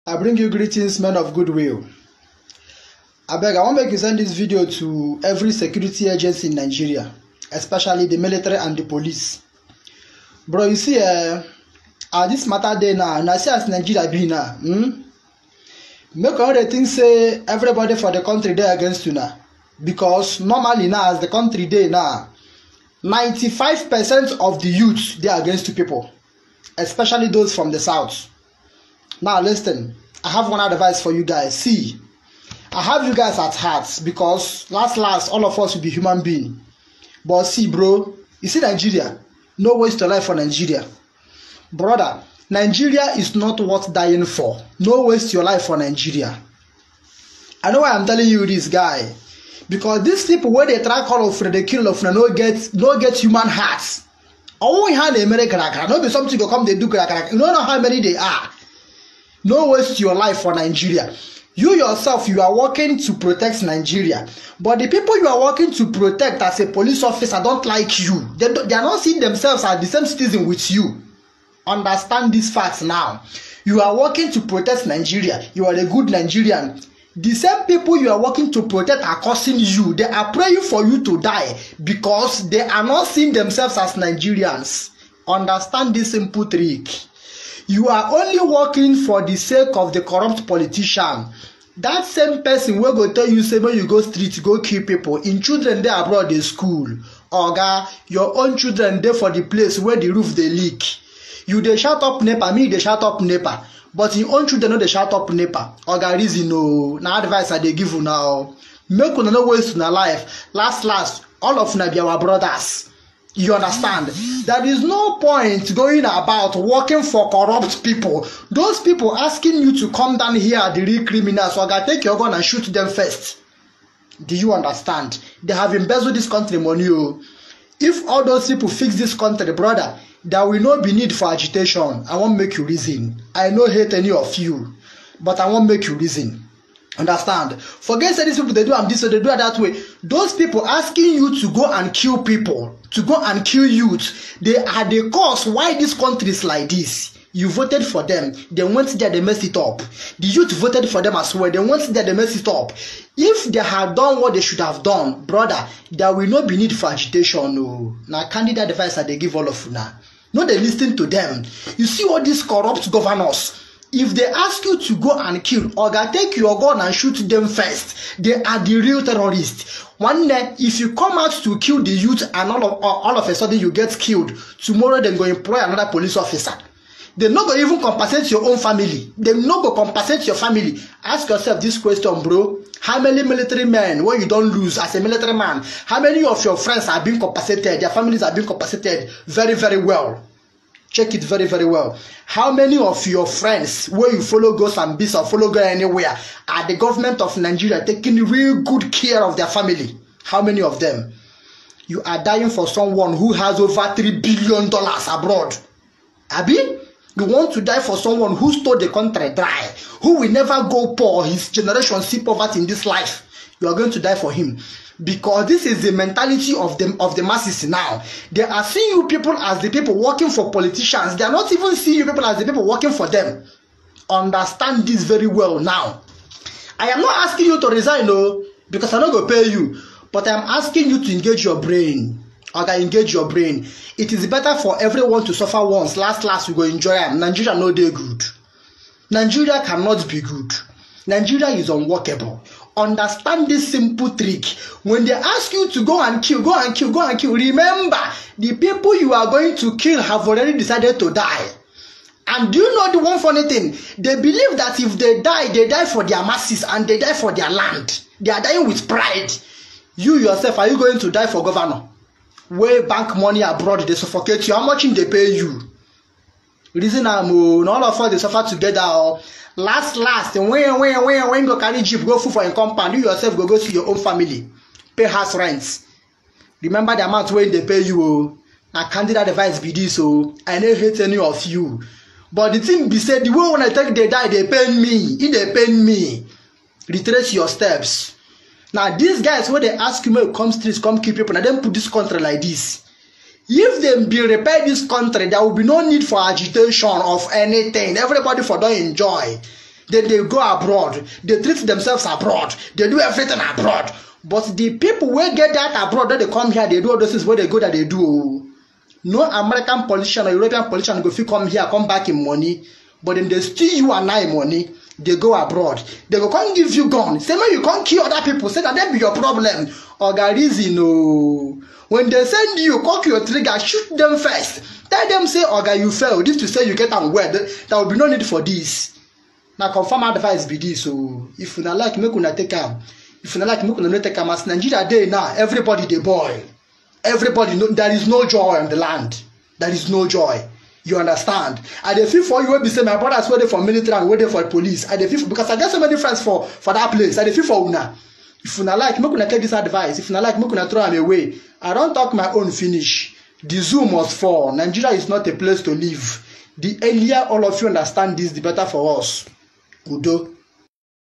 I bring you greetings, men of goodwill. I want to make you send this video to every security agency in Nigeria, especially the military and the police. Bro, you see, this matter day now, and I see as Nigeria be now, make all the things say everybody for the country dey against you now. Because normally now, as the country dey now, 95% of the youth they are against you people, especially those from the south. Now listen, I have one advice for you guys. See, I have you guys at heart because last all of us will be human beings. But see, bro, you see Nigeria, no waste your life for Nigeria. Brother, Nigeria is not worth dying for. No waste your life for Nigeria. I know why I'm telling you this, guy. Because these people, when they try call of the kill of no get human hearts. All we have America, no be something go come they do. You don't know how many they are. No waste your life for Nigeria. You yourself, you are working to protect Nigeria. But the people you are working to protect as a police officer don't like you. They are not seeing themselves as the same citizen with you. Understand these facts now. You are working to protect Nigeria. You are a good Nigerian. The same people you are working to protect are cursing you. They are praying for you to die because they are not seeing themselves as Nigerians. Understand this simple trick. You are only working for the sake of the corrupt politician. That same person will go tell you, say when you go street, go kill people. In children they abroad the school. Oga, your own children there for the place where the roof they leak. You they shout up NEPA, me they shout up NEPA. But your own children know they shout up NEPA. Oga reason no. Now advice I they give you now. Make una no waste una life. Last, all of una be our brothers. You understand? There is no point going about working for corrupt people. Those people asking you to come down here are the real criminals. So I gotta take your gun and shoot them first. Do you understand? They have embezzled this country money. If all those people fix this country, brother, there will not be need for agitation. I won't make you reason. I no hate any of you, but I won't make you reason. Understand? Forget that these people they do this, so they do it that way. Those people asking you to go and kill people, to go and kill youth, they are the cause why this country is like this. You voted for them, they went there, they messed it up. The youth voted for them as well, they went there, they messed it up. If they had done what they should have done, brother, there will not be need for agitation. No. Now, candidate advice that they give all of you now. No, they listen to them. You see all these corrupt governors. If they ask you to go and kill, or take your gun and shoot them first, they are the real terrorists. One day, if you come out to kill the youth and all of a sudden you get killed, tomorrow they're going to employ another police officer. They're not going to even compensate your own family. They're not going to compensate your family. Ask yourself this question, bro. How many military men, when you don't lose as a military man, how many of your friends are being compensated? Their families are being compensated very, very well. Check it very, very well. How many of your friends, where you follow Ghost and Beast or follow go anywhere, are the government of Nigeria taking real good care of their family? How many of them? You are dying for someone who has over $3 billion abroad. Abi? You want to die for someone who stole the country dry, who will never go poor, his generation see poverty in this life. You are going to die for him. Because this is the mentality of the masses now. They are seeing you people as the people working for politicians. They are not even seeing you people as the people working for them. Understand this very well now. I am not asking you to resign, no, because I'm not going to pay you. But I am asking you to engage your brain. Okay, engage your brain. It is better for everyone to suffer once. Last, we go enjoy them. Nigeria no dey good. Nigeria cannot be good. Nigeria is unworkable. Understand this simple trick. When they ask you to go and kill, remember, the people you are going to kill have already decided to die. And do you know the one funny thing? They believe that if they die for their masses and they die for their land. They are dying with pride. You yourself, are you going to die for governor? Where bank money abroad, they suffocate you. How much they pay you? Reason all of us they suffer together. Last, when go carry jeep, go food for your compound, you yourself go see your own family, pay house rents. Remember the amount when they pay you. Now candidate advice be this, so I never hate any of you. But the thing be said, the way when I take they die, they pay me. If they pay me, retrace your steps. Now these guys when they ask you to come streets, come keep people, now them put this country like this. If they be repair this country, there will be no need for agitation of anything. Everybody for don't enjoy. Then they go abroad. They treat themselves abroad. They do everything abroad. But the people wey get that abroad, that they come here, they do all those things where they go that they do. No American politician or European politician go fit come here, come back in money. But then they steal you and I money. They go abroad. They go come give you gun. Say no, you can't kill other people. Say that them be your problem. Oga reason no. When they send you, cock your trigger, shoot them first. Tell them say, Oga, you failed. This to say you get am well. There will be no need for this. Now confirm advice be this. So if you not like, make una take am. If you not like, make una no take am. As Nigeria day now, everybody they boil. Everybody know there is no joy on the land. There is no joy. You understand? I dey feel for you when be say my brothers waiting for military and waiting for police. I dey feel because I get so many friends for that place. I dey feel for una. If una like, make una take this advice. If una like, make una throw am away. I don't talk my own finish. The zoo must fall. Nigeria is not a place to live. The earlier all of you understand this, the better for us. Udo.